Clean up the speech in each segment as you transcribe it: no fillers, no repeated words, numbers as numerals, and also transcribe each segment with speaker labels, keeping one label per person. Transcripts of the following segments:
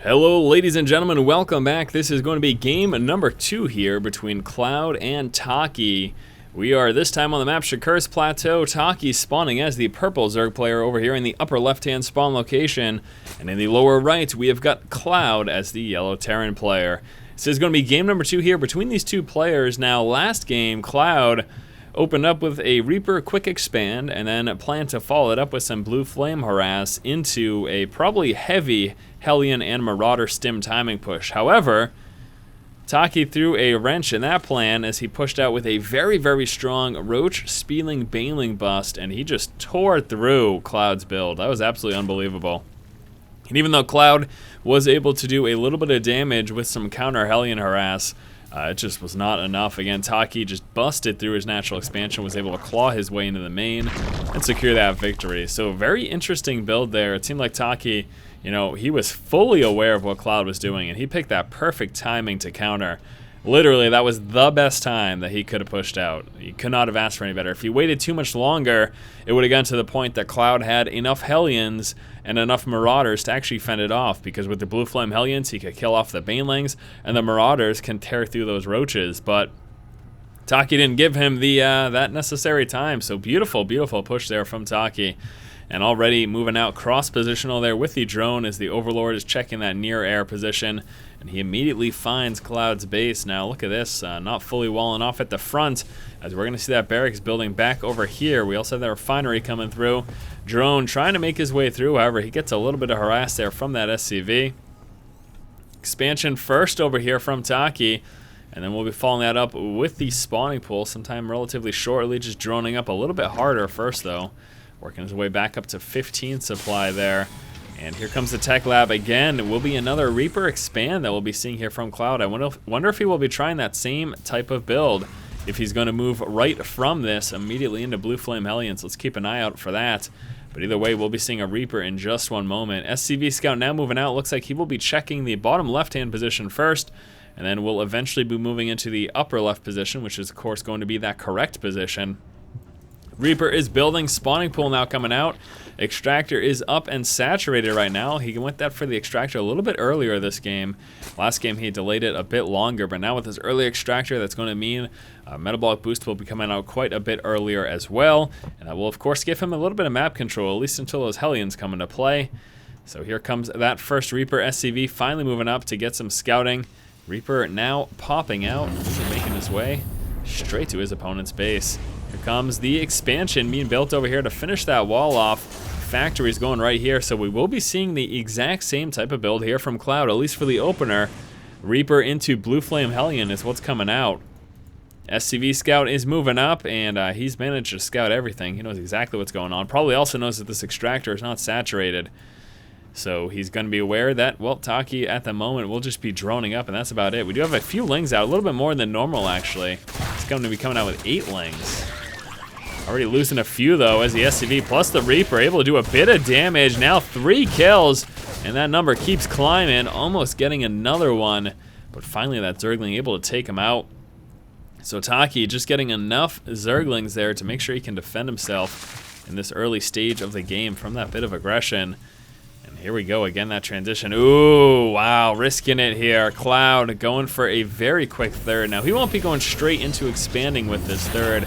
Speaker 1: Hello ladies and gentlemen, welcome back. This is going to be game number 2 here between ClouD and TaKiii. We are this time on the map Shakur's Plateau. TaKiii spawning as the purple Zerg player over here in the upper left hand spawn location. And in the lower right we have got ClouD as the yellow Terran player. This is going to be game number 2 here between these two players. Now last game ClouD opened up with a Reaper quick expand and then planned to follow it up with some blue flame harass into a probably heavy Hellion and Marauder stim timing push. However, TaKiii threw a wrench in that plan as he pushed out with a very strong Roach Spieling Baneling bust, and he just tore through ClouD's build. That was absolutely unbelievable. And even though ClouD was able to do a little bit of damage with some counter Hellion harass, it just was not enough. Again, TaKiii just busted through his natural expansion, was able to claw his way into the main and secure that victory. So very interesting build there. It seemed like TaKiii, you know, he was fully aware of what ClouD was doing, and he picked that perfect timing to counter. Literally, that was the best time that he could have pushed out. He could not have asked for any better. If he waited too much longer, it would have gotten to the point that ClouD had enough Hellions and enough Marauders to actually fend it off, because with the Blue Flame Hellions, he could kill off the Banelings, and the Marauders can tear through those Roaches. But TaKiii didn't give him the that necessary time, so beautiful push there from TaKiii. And already moving out cross-positional there with the drone as the Overlord is checking that near air position. And he immediately finds ClouD's base. Now look at this, not fully walling off at the front, as we're going to see that barracks building back over here. We also have that refinery coming through. Drone trying to make his way through, however, he gets a little bit of harass there from that SCV. Expansion first over here from TaKiii. And then we'll be following that up with the spawning pool sometime relatively shortly, just droning up a little bit harder first though. Working his way back up to 15 supply there. And here comes the Tech Lab again. It will be another Reaper expand that we'll be seeing here from ClouD. I wonder if he will be trying that same type of build, if he's going to move right from this immediately into Blue Flame Hellions. Let's keep an eye out for that. But either way, we'll be seeing a Reaper in just one moment. SCV Scout now moving out. Looks like he will be checking the bottom left-hand position first, and then we'll eventually be moving into the upper left position, which is of course going to be that correct position. Reaper is building, spawning pool now coming out. Extractor is up and saturated right now. He went that for the extractor a little bit earlier this game. Last game he delayed it a bit longer, but now with his early extractor, that's going to mean metabolic boost will be coming out quite a bit earlier as well. And that will of course give him a little bit of map control, at least until those Hellions come into play. So here comes that first Reaper SCV finally moving up to get some scouting. Reaper now popping out, making his way straight to his opponent's base. Here comes the expansion being built over here to finish that wall off. Factory's going right here, so we will be seeing the exact same type of build here from ClouD, at least for the opener. Reaper into Blue Flame Hellion is what's coming out. SCV Scout is moving up, and he's managed to scout everything. He knows exactly what's going on. Probably also knows that this extractor is not saturated. So he's going to be aware that, well, TaKiii at the moment will just be droning up, and that's about it. We do have a few lings out, a little bit more than normal, actually. He's going to be coming out with 8 lings. Already losing a few, though, as the SCV plus the Reaper able to do a bit of damage. Now 3 kills, and that number keeps climbing, almost getting another one. But finally, that Zergling able to take him out. So TaKiii just getting enough Zerglings there to make sure he can defend himself in this early stage of the game from that bit of aggression. Here we go again, that transition. Ooh, wow, risking it here. ClouD going for a very quick third. Now he won't be going straight into expanding with this third.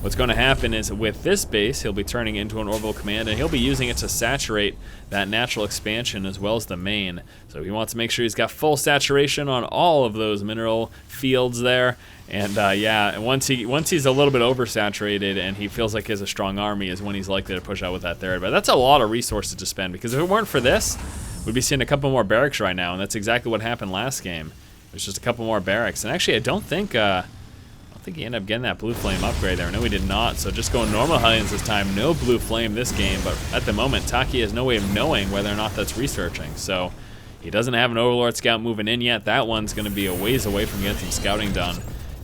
Speaker 1: What's going to happen is with this base, he'll be turning into an orbital command, and he'll be using it to saturate that natural expansion as well as the main. So he wants to make sure he's got full saturation on all of those mineral fields there. And yeah, once he's a little bit oversaturated and he feels like he has a strong army is when he's likely to push out with that third. But that's a lot of resources to spend, because if it weren't for this, we'd be seeing a couple more barracks right now, and that's exactly what happened last game. There's just a couple more barracks. And actually, I don't think he ended up getting that Blue Flame upgrade there. No, he did not. So just going normal Hellions this time. No Blue Flame this game, but at the moment, TaKiii has no way of knowing whether or not that's researching. So he doesn't have an Overlord Scout moving in yet. That one's going to be a ways away from getting some scouting done.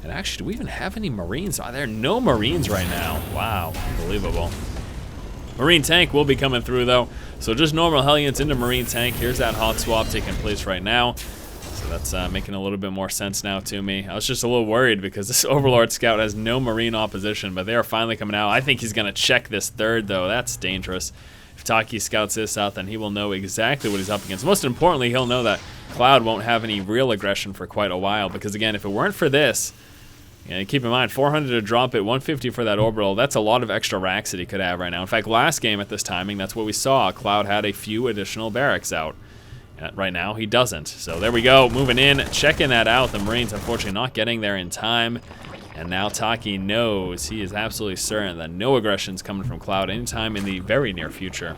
Speaker 1: And actually, do we even have any Marines? Are there no Marines right now? Wow, unbelievable. Marine tank will be coming through, though. So just normal Hellions into Marine tank. Here's that hot swap taking place right now. So that's making a little bit more sense now to me. I was just a little worried because this Overlord Scout has no Marine opposition, but they are finally coming out. I think he's going to check this third, though. That's dangerous. If TaKiii scouts this out, then he will know exactly what he's up against. Most importantly, he'll know that ClouD won't have any real aggression for quite a while, because again, if it weren't for this, and keep in mind, 400 to drop it, 150 for that orbital, that's a lot of extra racks that he could have right now. In fact, last game at this timing, that's what we saw. ClouD had a few additional barracks out. Right now, he doesn't. So there we go, moving in, checking that out. The Marines, unfortunately, not getting there in time. And now TaKiii knows, he is absolutely certain that no aggression's coming from ClouD anytime in the very near future.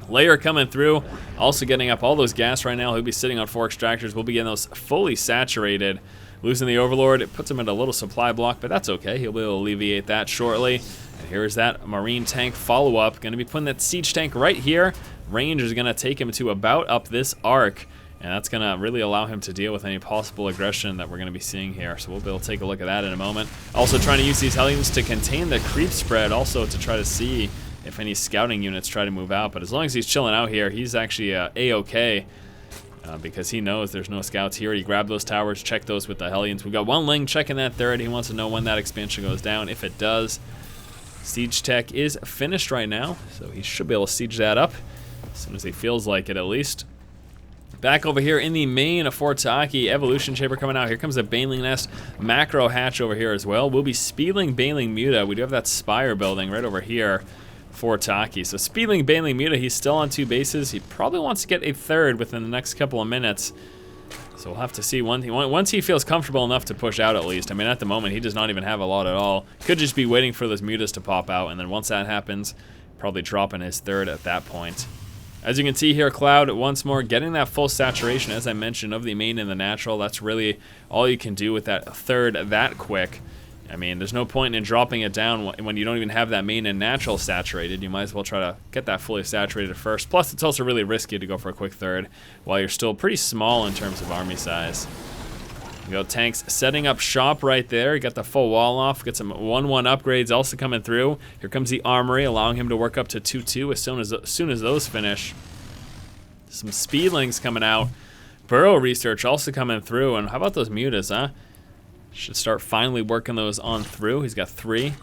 Speaker 1: Layer coming through, also getting up all those gas right now. He'll be sitting on 4 extractors. We'll be getting those fully saturated. Losing the Overlord, it puts him in a little supply block, but that's okay. He'll be able to alleviate that shortly. And here's that Marine tank follow-up. Going to be putting that siege tank right here. Range is going to take him to about up this arc, and that's going to really allow him to deal with any possible aggression that we're going to be seeing here. So we'll be able to take a look at that in a moment. Also trying to use these Hellions to contain the creep spread, also to try to see if any scouting units try to move out. But as long as he's chilling out here, he's actually A-okay. Because he knows there's no scouts here. He grabbed those towers, check those with the Hellions. We've got one Ling checking that third. He wants to know when that expansion goes down. If it does, siege tech is finished right now, so he should be able to siege that up as soon as he feels like it, at least. Back over here in the main for TaKiii, Evolution Chamber coming out. Here comes a Baneling Nest, Macro Hatch over here as well. We'll be speedling Baneling Muta. We do have that Spire building right over here for TaKiii. So speedling Baneling Muta, he's still on 2 bases. He probably wants to get a third within the next couple of minutes. So we'll have to see once he feels comfortable enough to push out, at least. I mean, at the moment, he does not even have a lot at all. Could just be waiting for those Mutas to pop out, and then once that happens, probably dropping his third at that point. As you can see here, ClouD, once more, getting that full saturation, as I mentioned, of the main and the natural. That's really all you can do with that third that quick. I mean, there's no point in dropping it down when you don't even have that main and natural saturated. You might as well try to get that fully saturated first. Plus, it's also really risky to go for a quick third while you're still pretty small in terms of army size. You go tanks setting up shop right there. You got the full wall off. Get some 1-1 upgrades also coming through. Here comes the armory, allowing him to work up to 2-2 as soon as those finish. Some speedlings coming out. Burrow research also coming through. And how about those mutas, huh? Should start finally working those on through. He's got 3. He's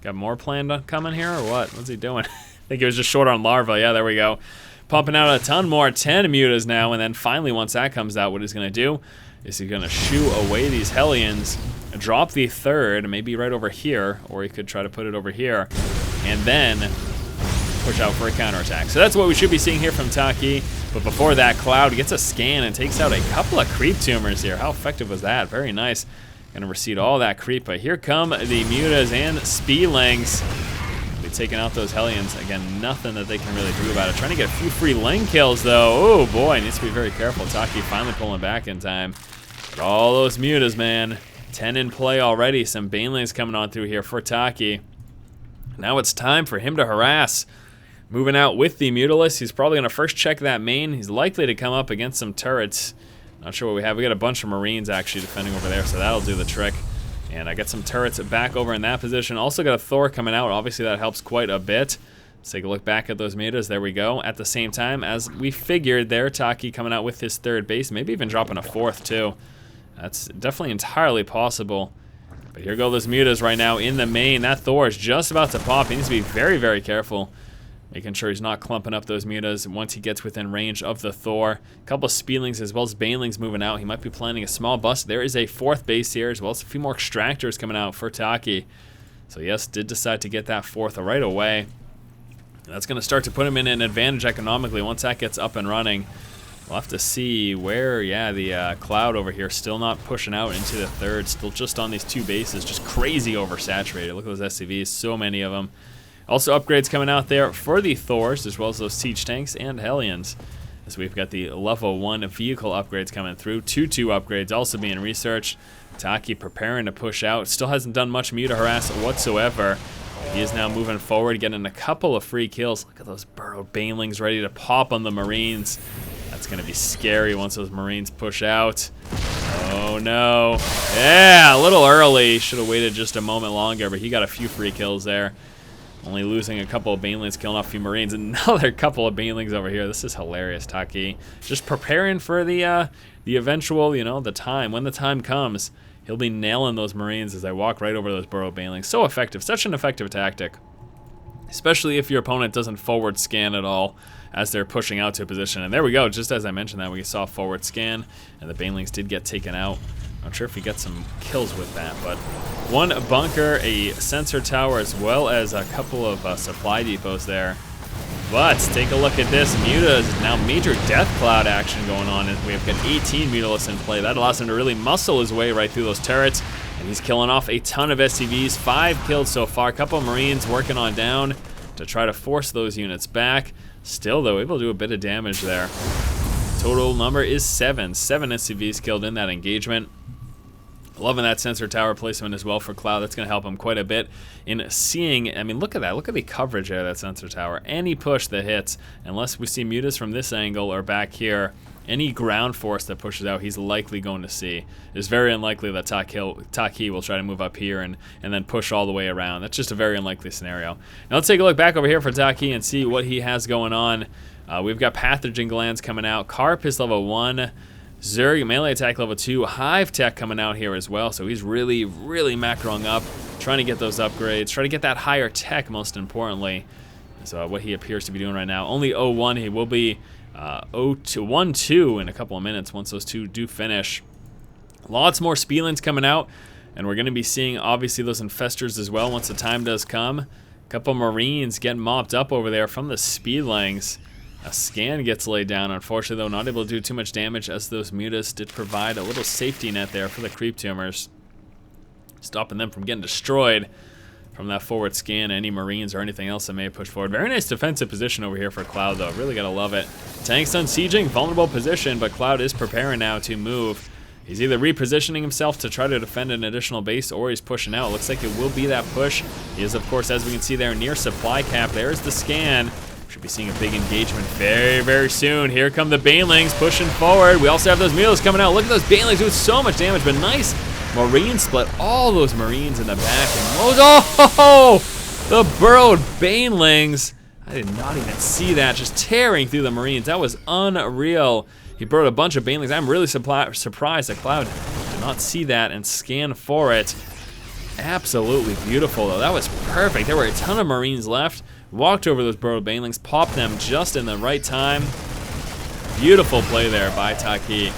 Speaker 1: got more planned on coming here, or what? What's he doing? I think he was just short on larva. Yeah, there we go. Pumping out a ton more, 10 mutas now, and then finally once that comes out, what he's going to do is he's going to shoo away these Hellions, drop the third, maybe right over here, or he could try to put it over here, and then push out for a counterattack. So that's what we should be seeing here from TaKiii. But before that, ClouD gets a scan and takes out a couple of creep tumors here. How effective was that? Very nice. Gonna recede all that creep, but here come the mutas and speedlings. Be taking out those Hellions. Again, nothing that they can really do about it. Trying to get a few free Ling kills, though. Oh, boy, needs to be very careful. TaKiii finally pulling back in time. But all those mutas, man. 10 in play already. Some Banelings coming on through here for TaKiii. Now it's time for him to harass. Moving out with the Mutalisk. He's probably going to first check that main. He's likely to come up against some turrets. Not sure what we have. We got a bunch of Marines actually defending over there, so that'll do the trick. And I got some turrets back over in that position. Also got a Thor coming out. Obviously, that helps quite a bit. Let's take a look back at those mutas. There we go. At the same time, as we figured there, TaKiii coming out with his third base. Maybe even dropping a fourth, too. That's definitely entirely possible. But here go those mutas right now in the main. That Thor is just about to pop. He needs to be very, very careful. Making sure he's not clumping up those mutas once he gets within range of the Thor. A couple of speedlings as well as banelings moving out. He might be planning a small bust. There is a fourth base here as well as a few more extractors coming out for TaKiii. So yes, did decide to get that fourth right away. That's going to start to put him in an advantage economically once that gets up and running. We'll have to see where, yeah, the ClouD over here still not pushing out into the third. Still just on these 2 bases, just crazy oversaturated. Look at those SCVs, so many of them. Also upgrades coming out there for the Thors, as well as those siege tanks and Hellions. As we've got the level 1 vehicle upgrades coming through. 2-2 upgrades also being researched. TaKiii preparing to push out. Still hasn't done much muta harass whatsoever. He is now moving forward, getting a couple of free kills. Look at those burrowed banelings ready to pop on the Marines. That's going to be scary once those Marines push out. Oh no. Yeah, a little early. Should have waited just a moment longer, but he got a few free kills there. Only losing a couple of Banelings, killing off a few Marines. Another couple of Banelings over here. This is hilarious, TaKiii. Just preparing for the eventual, you know, the time. When the time comes, he'll be nailing those Marines as I walk right over those burrow Banelings. So effective. Such an effective tactic. especially if your opponent doesn't forward scan at all as they're pushing out to a position. And there we go, just as I mentioned that, we saw forward scan, and the banelings did get taken out. Not sure if he got some kills with that, but one bunker, a sensor tower, as well as a couple of supply depots there. But take a look at this. Mutas, now major death cloud action going on. We've got 18 Mutalisks in play. That allows him to really muscle his way right through those turrets. And he's killing off a ton of SCVs. 5 killed so far. A couple of Marines working on down to try to force those units back. Still, though, able to do a bit of damage there. Total number is 7. 7 SCVs killed in that engagement. Loving that sensor tower placement as well for ClouD. That's going to help him quite a bit in seeing. I mean, look at that. Look at the coverage there of that sensor tower. Any push that hits, unless we see Mutas from this angle or back here, any ground force that pushes out, he's likely going to see. It's very unlikely that TaKiii will try to move up here and then push all the way around. That's just a very unlikely scenario. Now let's take a look back over here for TaKiii and see what he has going on. We've got pathogen glands coming out. Carp is level 1. Zerg, melee attack level 2, Hive Tech coming out here as well, so he's really macroing up, trying to get those upgrades, try to get that higher tech most importantly. So what he appears to be doing right now, only 0-1, he will be 1-2 in a couple of minutes once those two do finish. Lots more Speedlings coming out, and we're going to be seeing obviously those Infestors as well once the time does come. A couple Marines getting mopped up over there from the Speedlings. A scan gets laid down, unfortunately, though not able to do too much damage as those Mutas did provide a little safety net there for the creep tumors, stopping them from getting destroyed from that forward scan, any Marines or anything else that may push forward. Very nice defensive position over here for ClouD, though. Really gotta love it. Tanks on sieging, vulnerable position, but ClouD is preparing now to move. He's either repositioning himself to try to defend an additional base, or he's pushing out. Looks like it will be that push. He is, of course, as we can see there, near supply cap. There's the scan. Should be seeing a big engagement very soon. Here come the Banelings pushing forward. We also have those Mutas coming out. Look at those Banelings doing so much damage, but nice Marine split. All those Marines in the back. And oh, the burrowed Banelings. I did not even see that, just tearing through the Marines. That was unreal. He burrowed a bunch of Banelings. I'm really surprised that ClouD did not see that and scan for it. Absolutely beautiful, though. That was perfect. There were a ton of Marines left. Walked over those burrowed Banelings, popped them just in the right time. Beautiful play there by TaKiii.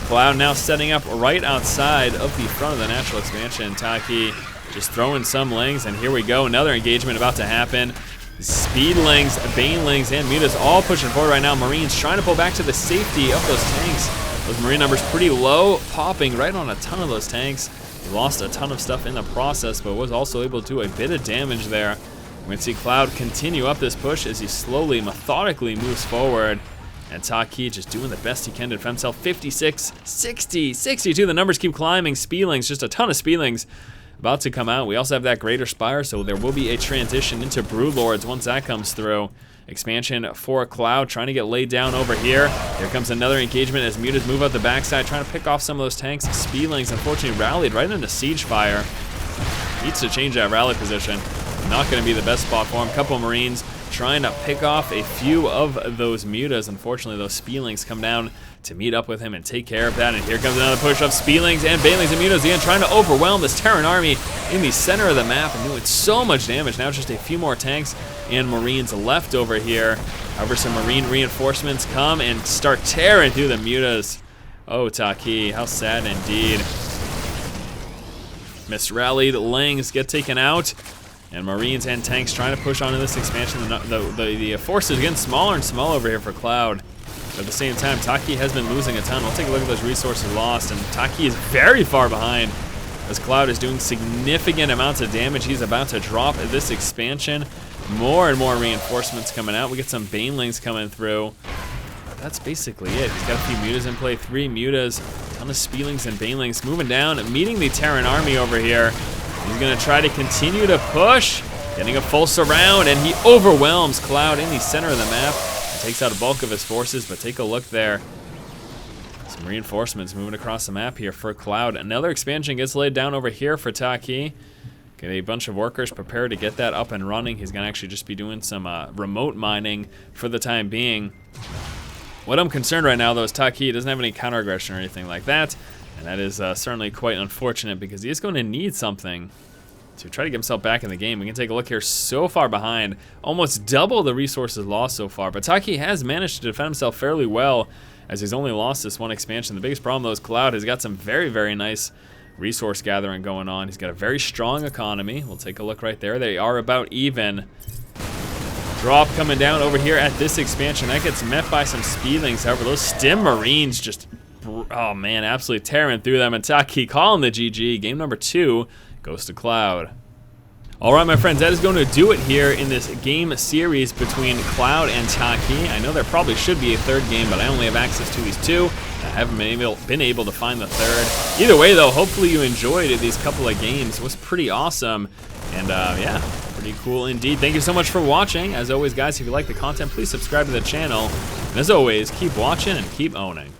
Speaker 1: ClouD now setting up right outside of the front of the natural expansion. TaKiii just throwing some lings, and here we go. Another engagement about to happen. Speedlings, Banelings, and Mutas all pushing forward right now. Marines trying to pull back to the safety of those tanks. Those Marine numbers pretty low, popping right on a ton of those tanks. He lost a ton of stuff in the process, but was also able to do a bit of damage there. We're going to see ClouD continue up this push as he slowly, methodically moves forward. And TaKiii just doing the best he can to defend himself. 56, 60, 62. The numbers keep climbing. Speedlings, just a ton of Speedlings about to come out. We also have that Greater Spire, so there will be a transition into Broodlords once that comes through. Expansion for ClouD, trying to get laid down over here. Here comes another engagement as Mutas move out the backside, trying to pick off some of those tanks. Speedlings, unfortunately, rallied right into Siege Fire. Needs to change that rally position. Not going to be the best spot for him. Couple Marines trying to pick off a few of those Mutas. Unfortunately, those Speedlings come down to meet up with him and take care of that. And here comes another push of Speedlings and Banelings and Mutas again, trying to overwhelm this Terran army in the center of the map and doing so much damage. Now just a few more tanks and Marines left over here. However, some Marine reinforcements come and start tearing through the Mutas. Oh, TaKiii, how sad indeed. Misrallied Lings get taken out. And Marines and tanks trying to push onto this expansion. The forces getting smaller and smaller over here for ClouD. But at the same time, TaKiii has been losing a ton. We'll take a look at those resources lost. And TaKiii is very far behind as ClouD is doing significant amounts of damage. He's about to drop this expansion. More and more reinforcements coming out. We get some Banelings coming through. But that's basically it. He's got a few Mutas in play. 3 Mutas. A ton of Speedlings and Banelings moving down, meeting the Terran army over here. He's going to try to continue to push, getting a full surround, and he overwhelms ClouD in the center of the map. He takes out a bulk of his forces, but take a look there. Some reinforcements moving across the map here for ClouD. Another expansion gets laid down over here for TaKiii. Get a bunch of workers prepared to get that up and running. He's going to actually just be doing some remote mining for the time being. What I'm concerned right now, though, is TaKiii doesn't have any counter aggression or anything like that. And that is certainly quite unfortunate because he is going to need something to try to get himself back in the game. We can take a look here. So far behind, almost double the resources lost so far. But TaKiii has managed to defend himself fairly well, as he's only lost this one expansion. The biggest problem, though, is ClouD has got some very, very nice resource gathering going on. He's got a very strong economy. We'll take a look right there. They are about even. Drop coming down over here at this expansion. That gets met by some speedlings. However, those Stim Marines just, oh man, absolutely tearing through them. And TaKiii calling the GG. Game number 2 goes to ClouD. All right, my friends, that is going to do it here in this game series between ClouD and TaKiii. I know there probably should be a third game, but I only have access to these 2. I haven't been able to find the third. Either way, though, hopefully you enjoyed these couple of games. It was pretty awesome. And yeah, pretty cool indeed. Thank you so much for watching. As always, guys, if you like the content, please subscribe to the channel. And as always, keep watching and keep owning.